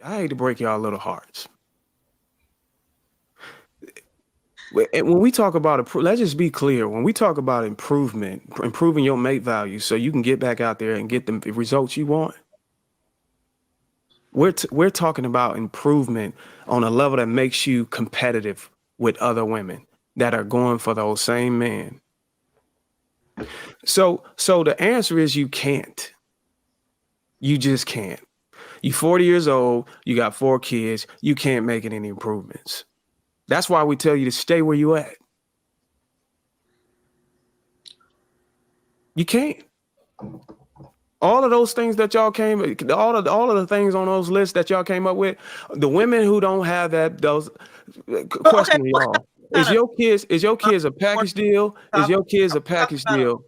I hate to break y'all little hearts. When we talk about let's just be clear. When we talk about improving your mate value so you can get back out there and get the results you want, we're talking about improvement on a level that makes you competitive with other women that are going for those same men. So the answer is you can't. You just can't. You're 40 years old, you got 4 kids, you can't make any improvements. That's why we tell you to stay where you at. You can't. All of those things that y'all all of the things on those lists that y'all came up with, the women who don't have those question y'all. Is your kids a package deal? Is your kids a package deal?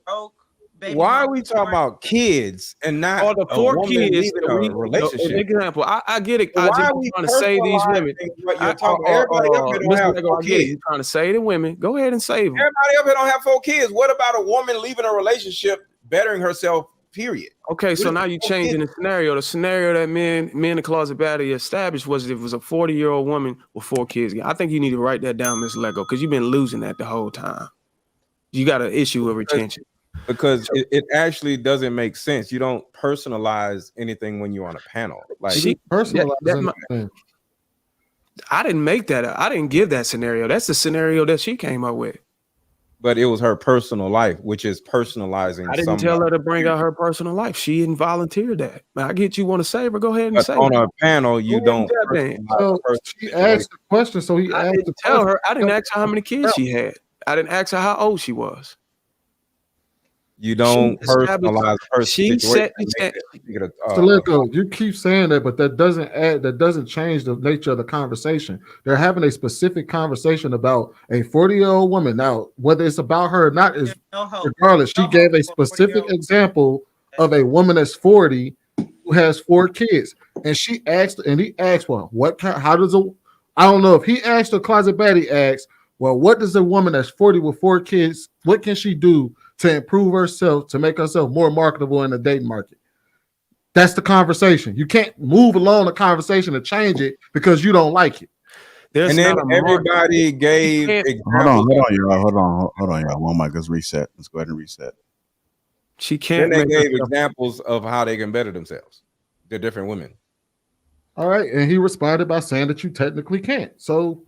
Why are we talking about kids and not all the 4 kids in a relationship? Example, I get it. I just trying to save these women. Everybody up here don't have 4 kids. You're trying to save the women. Go ahead and save them. Everybody up here don't have 4 kids. What about a woman leaving a relationship, bettering herself? Period. Okay, so now you're changing the scenario. The scenario that men in closet baddie established was if it was a 40-year-old woman with 4 kids. I think you need to write that down, Miss Lego, because you've been losing that the whole time. You got an issue with retention. Because it actually doesn't make sense. You don't personalize anything when you're on a panel. Like I didn't make that up. I didn't give that scenario. That's the scenario that she came up with. But it was her personal life, which is personalizing. I didn't tell her to bring out her personal life. She didn't volunteer that. I get you want to save her. Go ahead and save her. On a panel, you don't. So she asked the question, so he asked. Didn't tell her. I didn't ask her how many kids she had. I didn't ask her how old she was. You don't personalize her situation. You keep saying that, but that doesn't change the nature of the conversation. They're having a specific conversation about a 40-year-old woman. Now, whether it's about her or not is regardless. She gave a specific example of a woman that's 40 who has 4 kids, and he asked, well, how does I don't know if he asked or Closet Baddie asked, well, what does a woman that's 40 with 4 kids, what can she do to improve herself, to make herself more marketable in the dating market? That's the conversation. You can't move along the conversation to change it because you don't like it. And then everybody gave hold on, y'all. One mic, let's reset. Let's go ahead and reset. She can't. Then they gave examples of how they can better themselves. They're different women. All right, and he responded by saying that you technically can't. So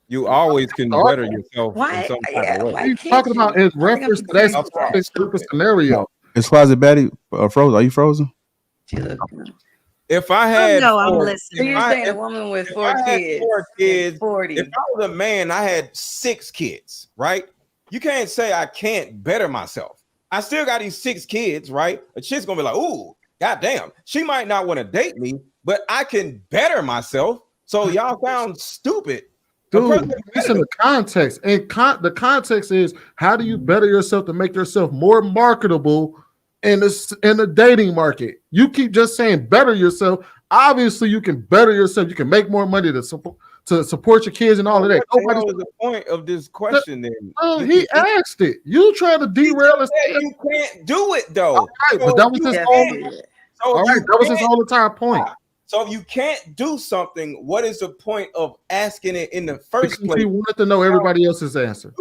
you always can better yourself in some type of way. He's talking about in reference to that stupid scenario. Is Closet Baddie frozen? Are you frozen? If I had, I'm listening. So you're saying a woman with 4 kids, 40. If I was a man, I had 6 kids, right? You can't say I can't better myself. I still got these 6 kids, right? A chick's gonna be like, "Ooh, goddamn." She might not want to date me, but I can better myself. So y'all sound stupid. Dude, listen to context. And the context is, how do you better yourself to make yourself more marketable in the dating market? You keep just saying better yourself. Obviously, you can better yourself. You can make more money to support your kids and all of that. What was the point of this question then? He asked it. You trying to derail us. You can't do it though. All right, but that was his whole entire point. So if you can't do something, what is the point of asking it in the first place? He wanted to know everybody else's answer.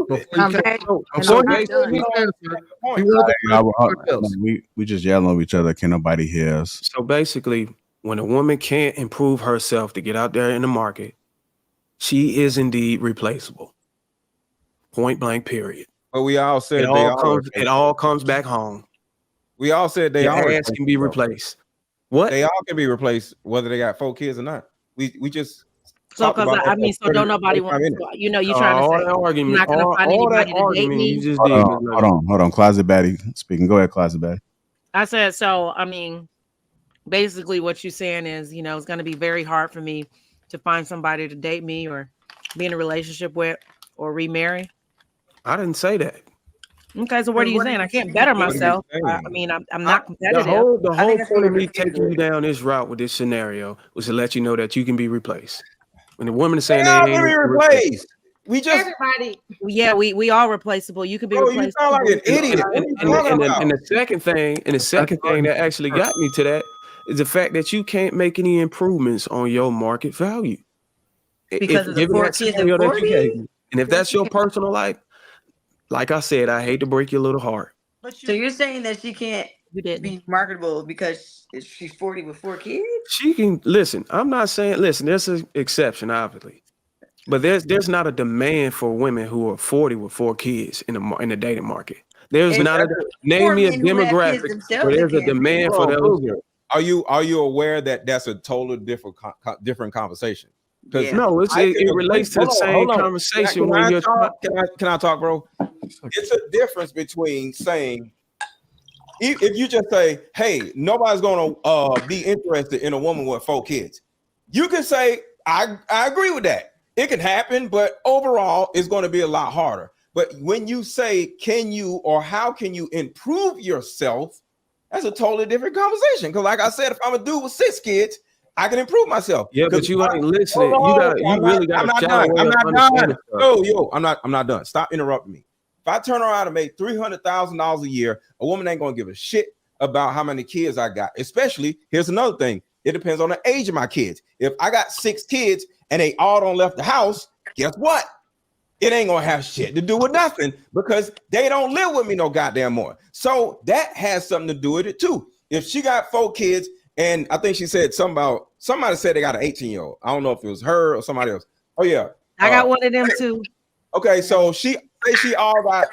We just yelling over each other. Can nobody hear us? So basically, when a woman can't improve herself to get out there in the market, she is indeed replaceable. Point blank, period. But we all said it all comes back home. We all said they all can be replaced. What? They all can be replaced, whether they got 4 kids or not. We just so because so don't nobody want you trying to say argument, not gonna find anybody to date me. You just hold on. Closet Baddie speaking. Go ahead, Closet Baddie. I said so. Basically, what you're saying is, it's going to be very hard for me to find somebody to date me or be in a relationship with or remarry. I didn't say that. Okay, so what are you saying? I can't better myself. I'm not competitive. The whole point of me taking you down this route with this scenario was to let you know that you can be replaced. When the woman is saying they ain't replaced, we just everybody. Yeah, we all replaceable. You can be replaced. You sound like an idiot. And the second thing that actually got me to that is the fact that you can't make any improvements on your market value. Because of the given 4 that kids scenario and that you 40? gave me, and if that's your personal life, like I said, I hate to break your little heart. So you're saying that she can't be marketable because she's 40 with 4 kids? She can listen. I'm not saying listen. There's an exception, obviously, but there's not a demand for women who are 40 with 4 kids in the dating market. There's And not a name for me a men who have kids demographic themselves where that there's a can't be demand for Bro, those. Are you aware that that's a totally different conversation? Because Yeah. No, it relates to the same conversation when you're. Can I talk, bro? It's a difference between saying if you just say, "Hey, nobody's gonna be interested in a woman with 4 kids," you can say, "I agree with that. It can happen, but overall, it's going to be a lot harder." But when you say, "Can you or how can you improve yourself?" That's a totally different conversation. Because, like I said, if I'm a dude with 6 kids, I can improve myself. Yeah, but you ain't listening. I'm not done. I'm not done. Stop interrupting me. If I turn around and make $300,000 a year, a woman ain't gonna give a shit about how many kids I got. Especially, here's another thing. It depends on the age of my kids. If I got 6 kids and they all don't left the house, guess what? It ain't gonna have shit to do with nothing because they don't live with me no goddamn more. So that has something to do with it too. If she got 4 kids, and I think she said something about somebody said they got an 18-year-old. I don't know if it was her or somebody else. Oh yeah, I got one of them too. Okay, so she all got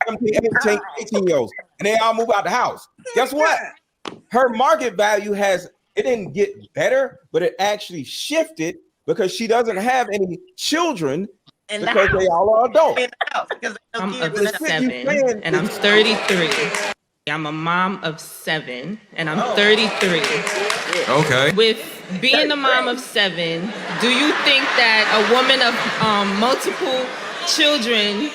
17, 18-year-olds, and they all move out the house. Guess what? Her market value it didn't get better, but it actually shifted because she doesn't have any children because they all are adults. I'm up to 7 and I'm 33. I'm a mom of 7 and I'm 33. Okay. With being a mom of 7, do you think that a woman of multiple children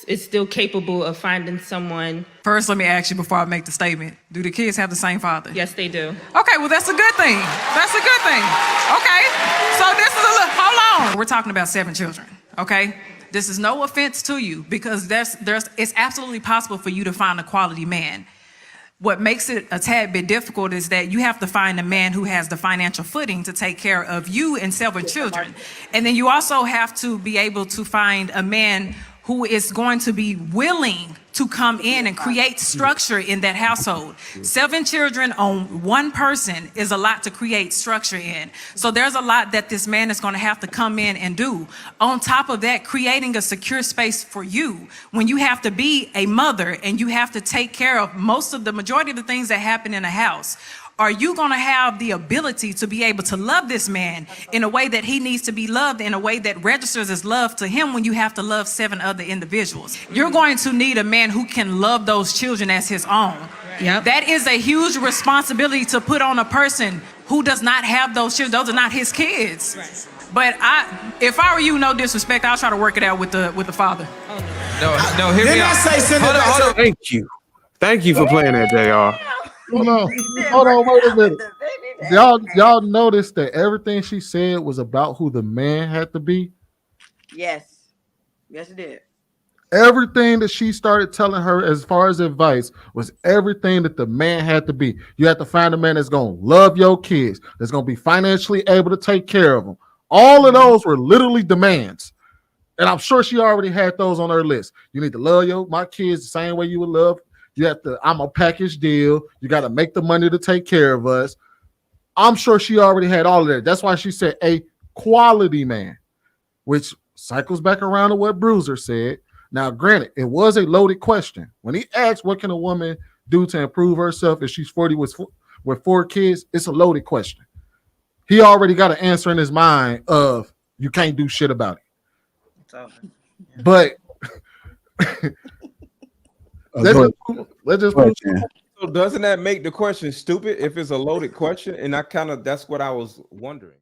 is still capable of finding someone? First, let me ask you before I make the statement. Do the kids have the same father? Yes, they do. Okay, well, that's a good thing. That's a good thing. Okay, so this is hold on. We're talking about 7 children, okay? This is no offense to you because it's absolutely possible for you to find a quality man. What makes it a tad bit difficult is that you have to find a man who has the financial footing to take care of you and 7 children. And then you also have to be able to find a man who is going to be willing to come in and create structure in that household. 7 children on 1 person is a lot to create structure in. So there's a lot that this man is going to have to come in and do. On top of that, creating a secure space for you when you have to be a mother and you have to take care of the majority of the things that happen in a house. Are you going to have the ability to be able to love this man in a way that he needs to be loved, in a way that registers as love to him when you have to love 7 other individuals? You're going to need a man who can love those children as his own. Yep. That is a huge responsibility to put on a person who does not have those children. Those are not his kids. Right. But if I were you, no disrespect, I'll try to work it out with the father. No, hear me out. Hold on. Thank you for playing that, JR. Hold on, wait a minute. Y'all noticed that everything she said was about who the man had to be? Yes, it did. Everything that she started telling her as far as advice was everything that the man had to be. You have to find a man that's going to love your kids, that's going to be financially able to take care of them. All of those were literally demands. And I'm sure she already had those on her list. You need to love my kids the same way you would love. You have to, I'm a package deal. You got to make the money to take care of us. I'm sure she already had all of that. That's why she said a quality man, which cycles back around to what Bruiser said. Now, granted, it was a loaded question. When he asked, what can a woman do to improve herself if she's 40 with 4 kids? It's a loaded question. He already got an answer in his mind of you can't do shit about it. But let's just So doesn't that make the question stupid if it's a loaded question? And that's what I was wondering.